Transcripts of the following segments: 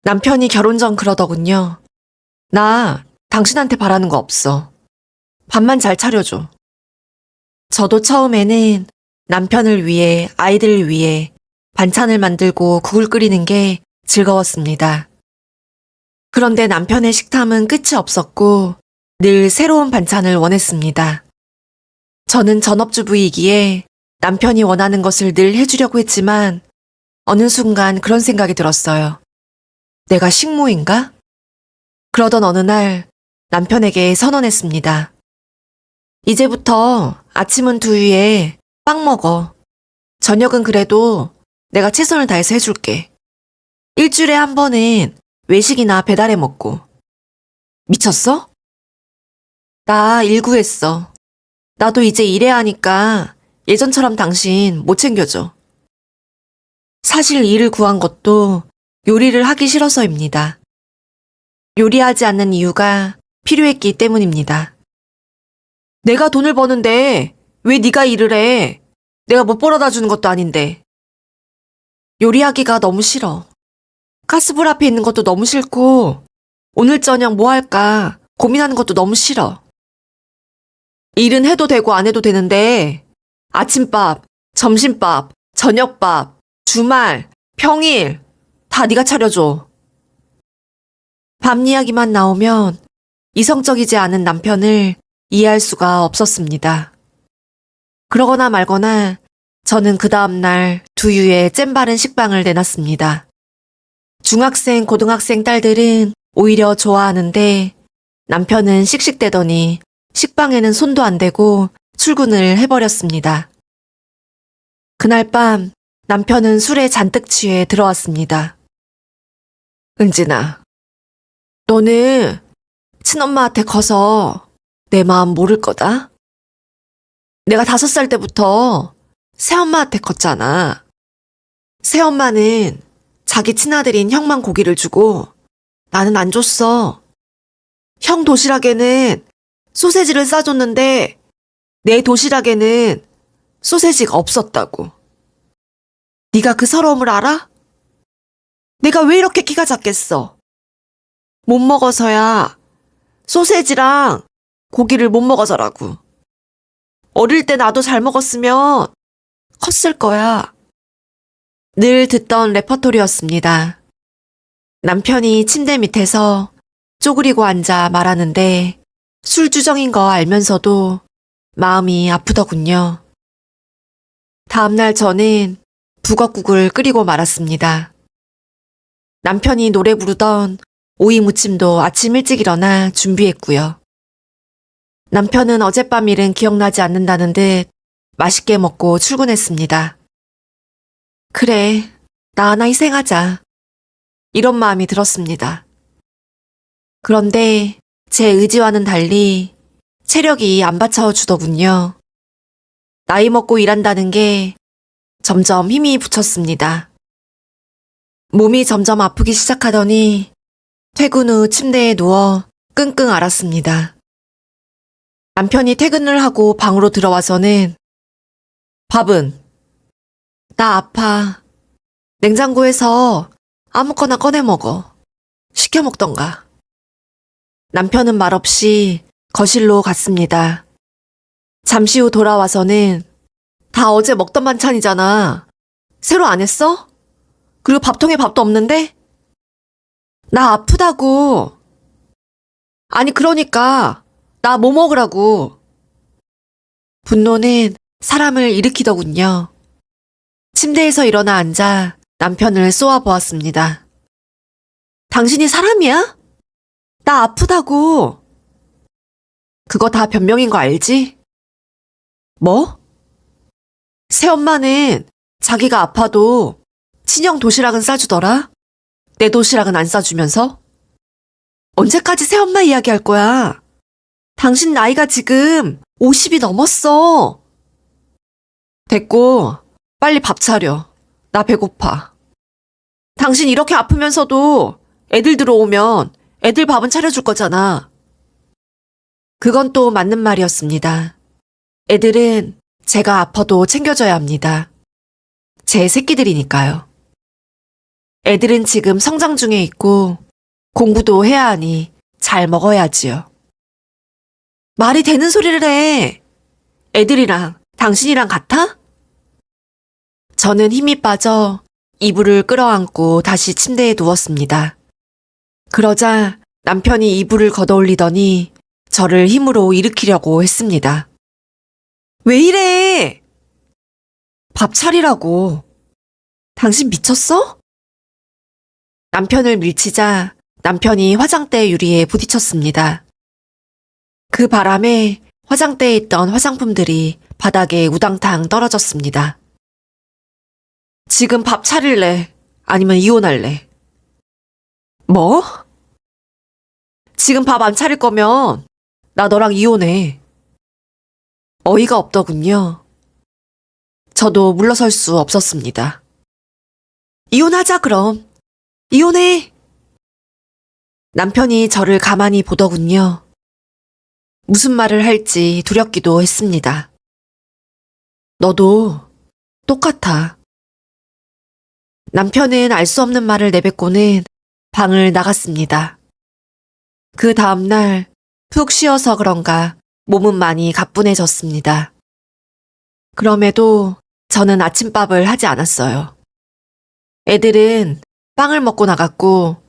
남편이 결혼 전 그러더군요. 나 당신한테 바라는 거 없어. 밥만 잘 차려줘. 저도 처음에는 남편을 위해, 아이들을 위해 반찬을 만들고 국을 끓이는 게 즐거웠습니다. 그런데 남편의 식탐은 끝이 없었고 늘 새로운 반찬을 원했습니다. 저는 전업주부이기에 남편이 원하는 것을 늘 해주려고 했지만 어느 순간 그런 생각이 들었어요. 내가 식모인가? 그러던 어느 날 남편에게 선언했습니다. 이제부터 아침은 두유에 빵 먹어. 저녁은 그래도 내가 최선을 다해서 해줄게. 일주일에 한 번은 외식이나 배달해 먹고. 미쳤어? 나 일 구했어. 나도 이제 일해야 하니까 예전처럼 당신 못 챙겨줘. 사실 일을 구한 것도 요리를 하기 싫어서입니다. 요리하지 않는 이유가 필요했기 때문입니다. 내가 돈을 버는데 왜 네가 일을 해? 내가 못 벌어다 주는 것도 아닌데. 요리하기가 너무 싫어. 가스불 앞에 있는 것도 너무 싫고 오늘 저녁 뭐 할까 고민하는 것도 너무 싫어. 일은 해도 되고 안 해도 되는데 아침밥, 점심밥, 저녁밥, 주말, 평일 다 네가 차려줘. 밥 이야기만 나오면 이성적이지 않은 남편을 이해할 수가 없었습니다. 그러거나 말거나 저는 그 다음날 두유에 잼 바른 식빵을 내놨습니다. 중학생, 고등학생 딸들은 오히려 좋아하는데 남편은 씩씩대더니 식빵에는 손도 안 대고 출근을 해버렸습니다. 그날 밤 남편은 술에 잔뜩 취해 들어왔습니다. 은진아, 너는 친엄마한테 커서 내 마음 모를 거다. 내가 5살 때부터 새엄마한테 컸잖아. 새엄마는 자기 친아들인 형만 고기를 주고 나는 안 줬어. 형 도시락에는 소세지를 싸줬는데 내 도시락에는 소세지가 없었다고. 네가 그 서러움을 알아? 내가 왜 이렇게 키가 작겠어? 못 먹어서야. 소세지랑 고기를 못 먹어서라고. 어릴 때 나도 잘 먹었으면 컸을 거야. 늘 듣던 레퍼토리였습니다. 남편이 침대 밑에서 쪼그리고 앉아 말하는데 술주정인 거 알면서도 마음이 아프더군요. 다음날 저는 북엇국을 끓이고 말았습니다. 남편이 노래 부르던 오이 무침도 아침 일찍 일어나 준비했고요. 남편은 어젯밤 일은 기억나지 않는다는 듯 맛있게 먹고 출근했습니다. 그래, 나 하나 희생하자. 이런 마음이 들었습니다. 그런데 제 의지와는 달리 체력이 안 받쳐주더군요. 나이 먹고 일한다는 게 점점 힘이 붙였습니다. 몸이 점점 아프기 시작하더니 퇴근 후 침대에 누워 끙끙 앓았습니다. 남편이 퇴근을 하고 방으로 들어와서는 밥은? 나 아파. 냉장고에서 아무거나 꺼내 먹어. 시켜 먹던가. 남편은 말없이 거실로 갔습니다. 잠시 후 돌아와서는 다 어제 먹던 반찬이잖아. 새로 안 했어? 그리고 밥통에 밥도 없는데? 나 아프다고. 아니 그러니까 나 뭐 먹으라고. 분노는 사람을 일으키더군요. 침대에서 일어나 앉아 남편을 쏘아보았습니다. 당신이 사람이야? 나 아프다고. 그거 다 변명인 거 알지? 뭐? 새엄마는 자기가 아파도 친형 도시락은 싸주더라? 내 도시락은 안 싸주면서? 언제까지 새엄마 이야기할 거야? 당신 나이가 지금 50이 넘었어. 됐고, 빨리 밥 차려. 나 배고파. 당신 이렇게 아프면서도 애들 들어오면 애들 밥은 차려줄 거잖아. 그건 또 맞는 말이었습니다. 애들은 제가 아파도 챙겨줘야 합니다. 제 새끼들이니까요. 애들은 지금 성장 중에 있고 공부도 해야 하니 잘 먹어야지요. 말이 되는 소리를 해. 애들이랑 당신이랑 같아? 저는 힘이 빠져 이불을 끌어안고 다시 침대에 누웠습니다. 그러자 남편이 이불을 걷어올리더니 저를 힘으로 일으키려고 했습니다. 왜 이래? 밥 차리라고. 당신 미쳤어? 남편을 밀치자 남편이 화장대 유리에 부딪혔습니다. 그 바람에 화장대에 있던 화장품들이 바닥에 우당탕 떨어졌습니다. 지금 밥 차릴래? 아니면 이혼할래? 뭐? 지금 밥 안 차릴 거면 나 너랑 이혼해. 어이가 없더군요. 저도 물러설 수 없었습니다. 이혼하자 그럼. 이혼해. 남편이 저를 가만히 보더군요. 무슨 말을 할지 두렵기도 했습니다. 너도 똑같아. 남편은 알 수 없는 말을 내뱉고는 방을 나갔습니다. 그 다음날 푹 쉬어서 그런가 몸은 많이 가뿐해졌습니다. 그럼에도 저는 아침밥을 하지 않았어요. 애들은 빵을 먹고 나갔고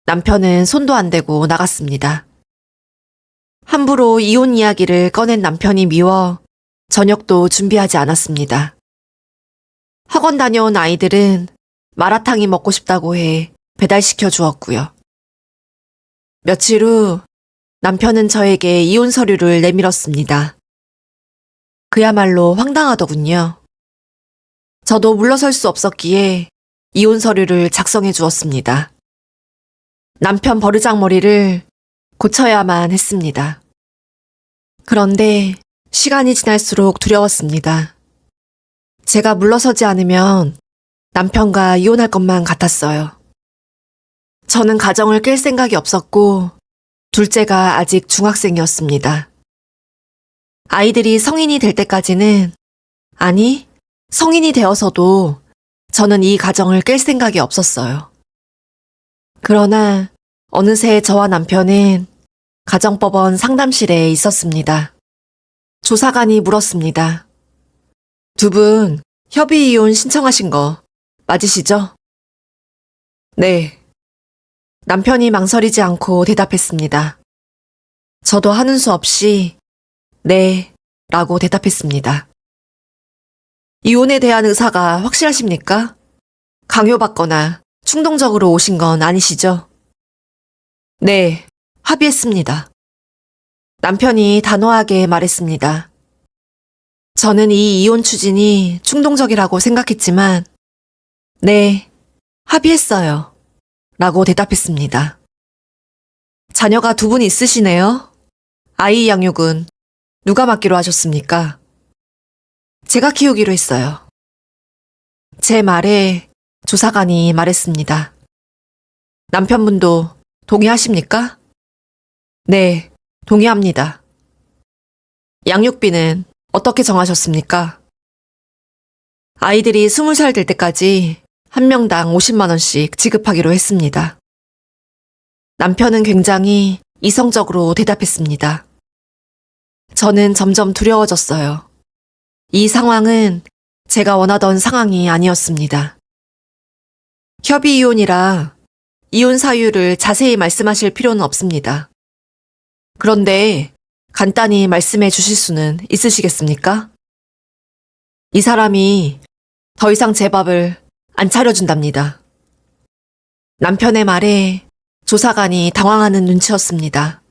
남편은 손도 안 대고 나갔습니다. 함부로 이혼 이야기를 꺼낸 남편이 미워 저녁도 준비하지 않았습니다. 학원 다녀온 아이들은 마라탕이 먹고 싶다고 해 배달시켜 주었고요. 며칠 후 남편은 저에게 이혼 서류를 내밀었습니다. 그야말로 황당하더군요. 저도 물러설 수 없었기에 이혼 서류를 작성해 주었습니다. 남편 버르장머리를 고쳐야만 했습니다. 그런데 시간이 지날수록 두려웠습니다. 제가 물러서지 않으면 남편과 이혼할 것만 같았어요. 저는 가정을 깰 생각이 없었고 둘째가 아직 중학생이었습니다. 아이들이 성인이 될 때까지는, 아니, 성인이 되어서도 저는 이 가정을 깰 생각이 없었어요. 그러나 어느새 저와 남편은 가정법원 상담실에 있었습니다. 조사관이 물었습니다. 두 분 협의 이혼 신청하신 거 맞으시죠? 네. 남편이 망설이지 않고 대답했습니다. 저도 하는 수 없이 네 라고 대답했습니다. 이혼에 대한 의사가 확실하십니까? 강요받거나 충동적으로 오신 건 아니시죠? 네, 합의했습니다. 남편이 단호하게 말했습니다. 저는 이 이혼 추진이 충동적이라고 생각했지만 네, 합의했어요. 라고 대답했습니다. 자녀가 두 분 있으시네요? 아이 양육은 누가 맡기로 하셨습니까? 제가 키우기로 했어요. 제 말에 조사관이 말했습니다. 남편분도 동의하십니까? 네, 동의합니다. 양육비는 어떻게 정하셨습니까? 아이들이 20살 될 때까지 한 명당 50만 원씩 지급하기로 했습니다. 남편은 굉장히 이성적으로 대답했습니다. 저는 점점 두려워졌어요. 이 상황은 제가 원하던 상황이 아니었습니다. 협의 이혼이라 이혼 사유를 자세히 말씀하실 필요는 없습니다. 그런데 간단히 말씀해 주실 수는 있으시겠습니까? 이 사람이 더 이상 제 밥을 안 차려준답니다. 남편의 말에 조사관이 당황하는 눈치였습니다.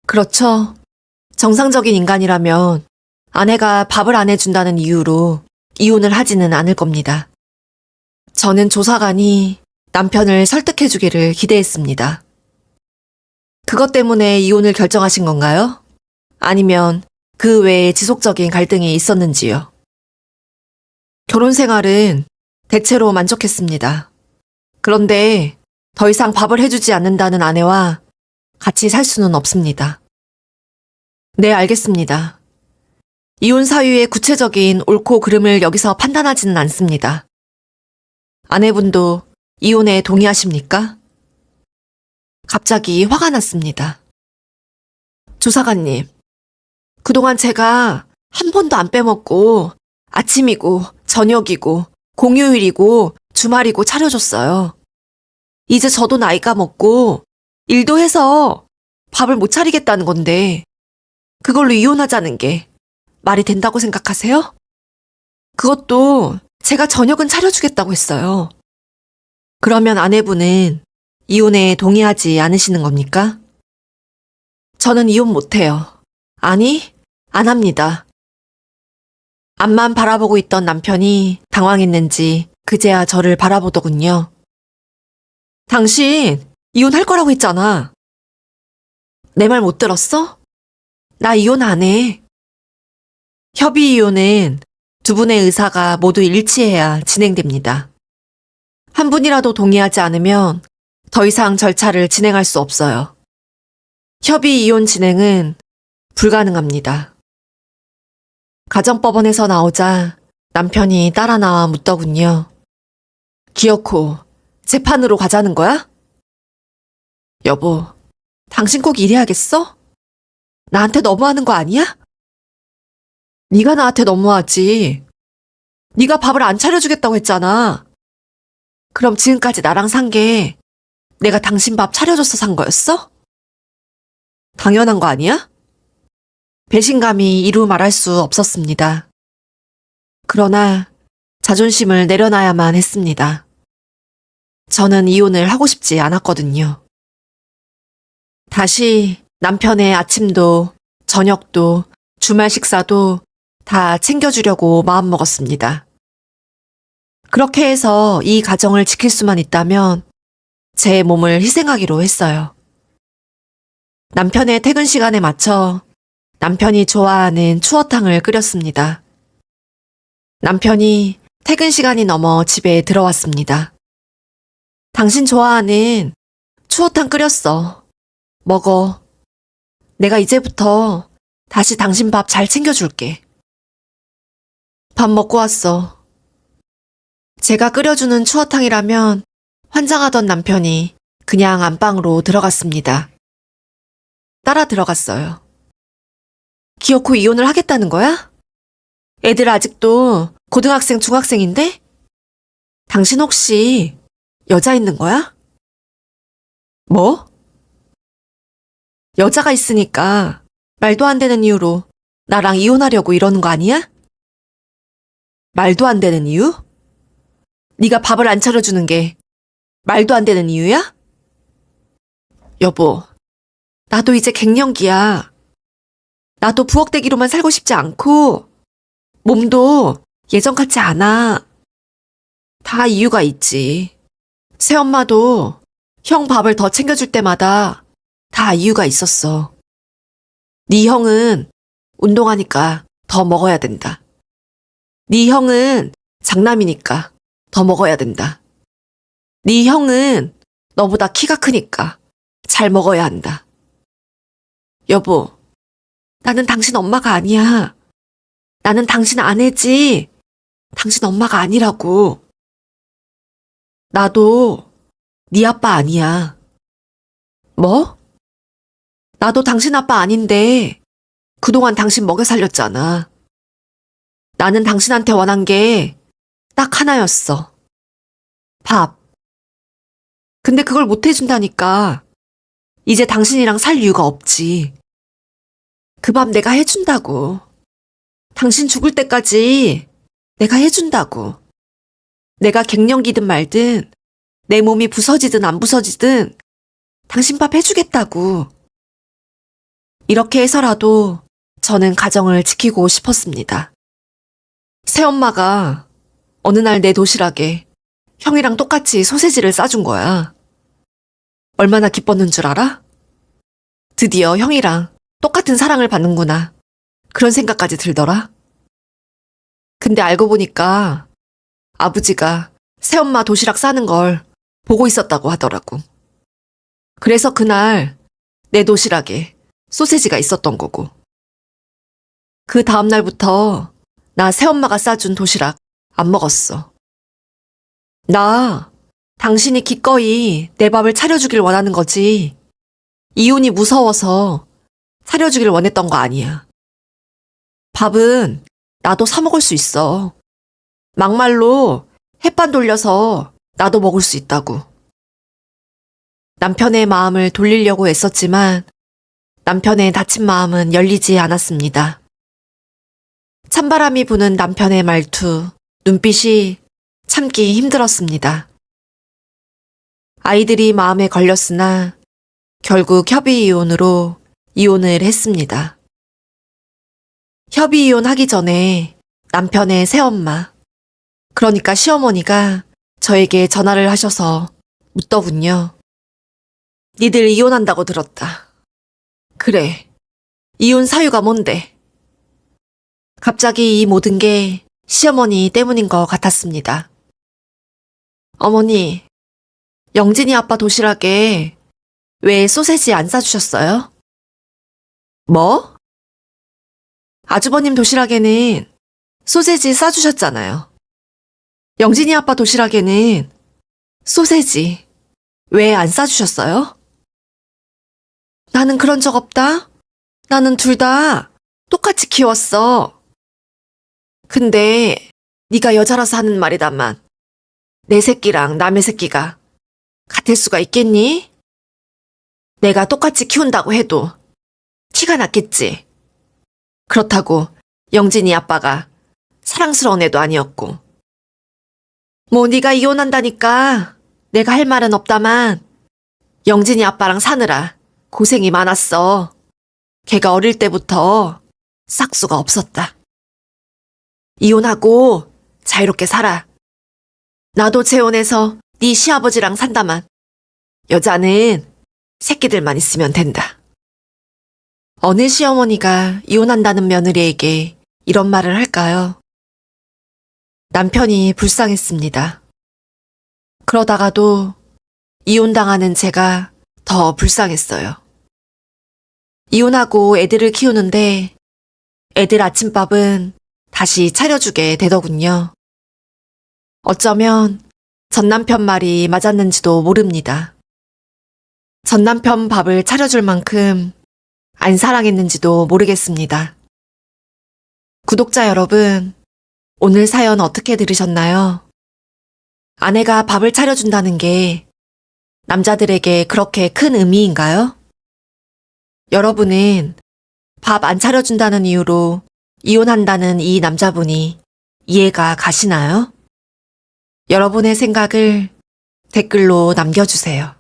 그렇죠. 정상적인 인간이라면 아내가 밥을 안 해준다는 이유로 이혼을 하지는 않을 겁니다. 저는 조사관이 남편을 설득해주기를 기대했습니다. 그것 때문에 이혼을 결정하신 건가요? 아니면 그 외에 지속적인 갈등이 있었는지요? 결혼 생활은 대체로 만족했습니다. 그런데 더 이상 밥을 해주지 않는다는 아내와 같이 살 수는 없습니다. 네, 알겠습니다. 이혼 사유의 구체적인 옳고 그름을 여기서 판단하지는 않습니다. 아내분도 이혼에 동의하십니까? 갑자기 화가 났습니다. 조사관님, 그동안 제가 한 번도 안 빼먹고 아침이고 저녁이고 공휴일이고 주말이고 차려줬어요. 이제 저도 나이가 먹고 일도 해서 밥을 못 차리겠다는 건데 그걸로 이혼하자는 게 말이 된다고 생각하세요? 그것도 제가 저녁은 차려주겠다고 했어요. 그러면 아내분은 이혼에 동의하지 않으시는 겁니까? 저는 이혼 못해요. 아니, 안 합니다. 앞만 바라보고 있던 남편이 당황했는지 그제야 저를 바라보더군요. 당신 이혼할 거라고 했잖아. 내 말 못 들었어? 나 이혼 안 해. 협의 이혼은 두 분의 의사가 모두 일치해야 진행됩니다. 한 분이라도 동의하지 않으면 더 이상 절차를 진행할 수 없어요. 협의 이혼 진행은 불가능합니다. 가정법원에서 나오자 남편이 따라 나와 묻더군요. 기어코 재판으로 가자는 거야? 여보, 당신 꼭 이래야겠어? 나한테 너무하는 거 아니야? 네가 나한테 너무하지. 네가 밥을 안 차려주겠다고 했잖아. 그럼 지금까지 나랑 산 게 내가 당신 밥 차려줘서 산 거였어? 당연한 거 아니야? 배신감이 이루 말할 수 없었습니다. 그러나 자존심을 내려놔야만 했습니다. 저는 이혼을 하고 싶지 않았거든요. 다시 남편의 아침도 저녁도 주말 식사도 다 챙겨주려고 마음먹었습니다. 그렇게 해서 이 가정을 지킬 수만 있다면 제 몸을 희생하기로 했어요. 남편의 퇴근 시간에 맞춰 남편이 좋아하는 추어탕을 끓였습니다. 남편이 퇴근 시간이 넘어 집에 들어왔습니다. 당신 좋아하는 추어탕 끓였어. 먹어. 내가 이제부터 다시 당신 밥 잘 챙겨줄게. 밥 먹고 왔어. 제가 끓여주는 추어탕이라면 환장하던 남편이 그냥 안방으로 들어갔습니다. 따라 들어갔어요. 기어코 이혼을 하겠다는 거야? 애들 아직도 고등학생, 중학생인데? 당신 혹시 여자 있는 거야? 뭐? 여자가 있으니까 말도 안 되는 이유로 나랑 이혼하려고 이러는 거 아니야? 말도 안 되는 이유? 네가 밥을 안 차려주는 게 말도 안 되는 이유야? 여보, 나도 이제 갱년기야. 나도 부엌대기로만 살고 싶지 않고 몸도 예전 같지 않아. 다 이유가 있지. 새엄마도 형 밥을 더 챙겨줄 때마다 다 이유가 있었어. 네 형은 운동하니까 더 먹어야 된다. 네 형은 장남이니까 더 먹어야 된다. 네 형은 너보다 키가 크니까 잘 먹어야 한다. 여보, 나는 당신 엄마가 아니야. 나는 당신 아내지. 당신 엄마가 아니라고. 나도 네 아빠 아니야. 뭐? 나도 당신 아빠 아닌데 그동안 당신 먹여 살렸잖아. 나는 당신한테 원한 게 딱 하나였어. 밥. 근데 그걸 못 해준다니까. 이제 당신이랑 살 이유가 없지. 그 밥 내가 해준다고. 당신 죽을 때까지 내가 해준다고. 내가 갱년기든 말든 내 몸이 부서지든 안 부서지든 당신 밥 해주겠다고. 이렇게 해서라도 저는 가정을 지키고 싶었습니다. 새엄마가 어느 날 내 도시락에 형이랑 똑같이 소세지를 싸준 거야. 얼마나 기뻤는 줄 알아? 드디어 형이랑 똑같은 사랑을 받는구나. 그런 생각까지 들더라. 근데 알고 보니까 아버지가 새엄마 도시락 싸는 걸 보고 있었다고 하더라고. 그래서 그날 내 도시락에 소세지가 있었던 거고. 그 다음 날부터 나 새엄마가 싸준 도시락 안 먹었어. 나 당신이 기꺼이 내 밥을 차려주길 원하는 거지. 이혼이 무서워서 차려주길 원했던 거 아니야. 밥은 나도 사 먹을 수 있어. 막말로 햇반 돌려서 나도 먹을 수 있다고. 남편의 마음을 돌리려고 애썼지만 남편의 다친 마음은 열리지 않았습니다. 찬바람이 부는 남편의 말투, 눈빛이 참기 힘들었습니다. 아이들이 마음에 걸렸으나 결국 협의 이혼으로 이혼을 했습니다. 협의 이혼하기 전에 남편의 새엄마, 그러니까 시어머니가 저에게 전화를 하셔서 묻더군요. 니들 이혼한다고 들었다. 그래, 이혼 사유가 뭔데? 갑자기 이 모든 게 시어머니 때문인 것 같았습니다. 어머니, 영진이 아빠 도시락에 왜 소세지 안 싸주셨어요? 뭐? 아주버님 도시락에는 소세지 싸주셨잖아요. 영진이 아빠 도시락에는 소세지 왜 안 싸주셨어요? 나는 그런 적 없다. 나는 둘 다 똑같이 키웠어. 근데 네가 여자라서 하는 말이다만 내 새끼랑 남의 새끼가 같을 수가 있겠니? 내가 똑같이 키운다고 해도 티가 났겠지. 그렇다고 영진이 아빠가 사랑스러운 애도 아니었고. 뭐 네가 이혼한다니까 내가 할 말은 없다만 영진이 아빠랑 사느라 고생이 많았어. 걔가 어릴 때부터 싹수가 없었다. 이혼하고 자유롭게 살아. 나도 재혼해서 네 시아버지랑 산다만 여자는 새끼들만 있으면 된다. 어느 시어머니가 이혼한다는 며느리에게 이런 말을 할까요? 남편이 불쌍했습니다. 그러다가도 이혼당하는 제가 더 불쌍했어요. 이혼하고 애들을 키우는데 애들 아침밥은 다시 차려주게 되더군요. 어쩌면 전남편 말이 맞았는지도 모릅니다. 전남편 밥을 차려줄 만큼 안 사랑했는지도 모르겠습니다. 구독자 여러분, 오늘 사연 어떻게 들으셨나요? 아내가 밥을 차려준다는 게 남자들에게 그렇게 큰 의미인가요? 여러분은 밥 안 차려준다는 이유로 이혼한다는 이 남자분이 이해가 가시나요? 여러분의 생각을 댓글로 남겨주세요.